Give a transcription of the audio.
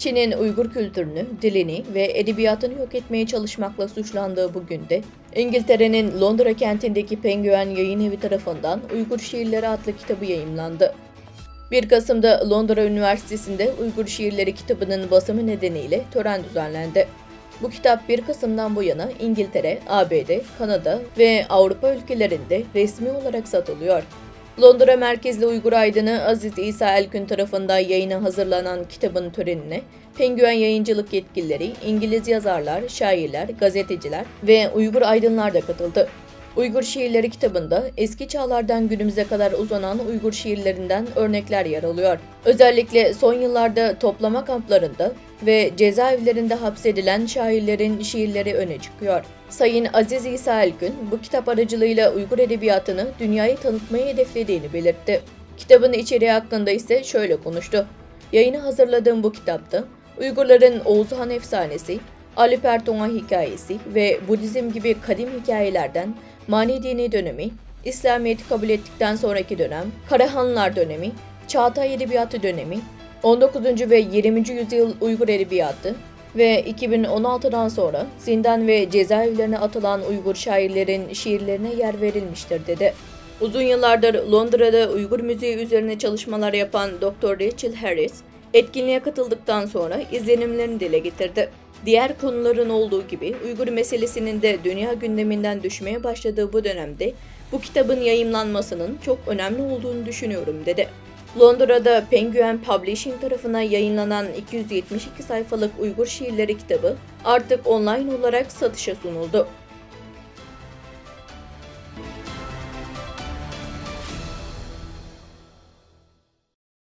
Çin'in Uygur kültürünü, dilini ve edebiyatını yok etmeye çalışmakla suçlandığı bu günde, İngiltere'nin Londra kentindeki Penguen Yayınevi tarafından Uygur Şiirleri adlı kitabı yayımlandı. 1 Kasım'da Londra Üniversitesi'nde Uygur Şiirleri kitabının basımı nedeniyle tören düzenlendi. Bu kitap 1 Kasım'dan bu yana İngiltere, ABD, Kanada ve Avrupa ülkelerinde resmi olarak satılıyor. Londra merkezli Uygur aydını Aziz İsa Elkün tarafından yayına hazırlanan kitabın törenine Penguen Yayıncılık yetkilileri, İngiliz yazarlar, şairler, gazeteciler ve Uygur aydınlar da katıldı. Uygur Şiirleri kitabında eski çağlardan günümüze kadar uzanan Uygur şiirlerinden örnekler yer alıyor. Özellikle son yıllarda toplama kamplarında ve cezaevlerinde hapsedilen şairlerin şiirleri öne çıkıyor. Sayın Aziz İsa Elkün bu kitap aracılığıyla Uygur edebiyatını dünyaya tanıtmayı hedeflediğini belirtti. Kitabın içeriği hakkında ise şöyle konuştu. Yayını hazırladığım bu kitapta Uygurların Oğuz Han efsanesi, Alper Tonga hikayesi ve Budizm gibi kadim hikayelerden Mani dini dönemi, İslamiyet'i kabul ettikten sonraki dönem, Karahanlılar dönemi, Çağatay Edebiyatı dönemi, 19. ve 20. yüzyıl Uygur Edebiyatı ve 2016'dan sonra zindan ve cezaevlerine atılan Uygur şairlerin şiirlerine yer verilmiştir dedi. Uzun yıllardır Londra'da Uygur müziği üzerine çalışmalar yapan Dr. Rachel Harris, etkinliğe katıldıktan sonra izlenimlerini dile getirdi. Diğer konuların olduğu gibi Uygur meselesinin de dünya gündeminden düşmeye başladığı bu dönemde bu kitabın yayımlanmasının çok önemli olduğunu düşünüyorum dedi. Londra'da Penguin Publishing tarafından yayınlanan 272 sayfalık Uygur Şiirleri kitabı artık online olarak satışa sunuldu.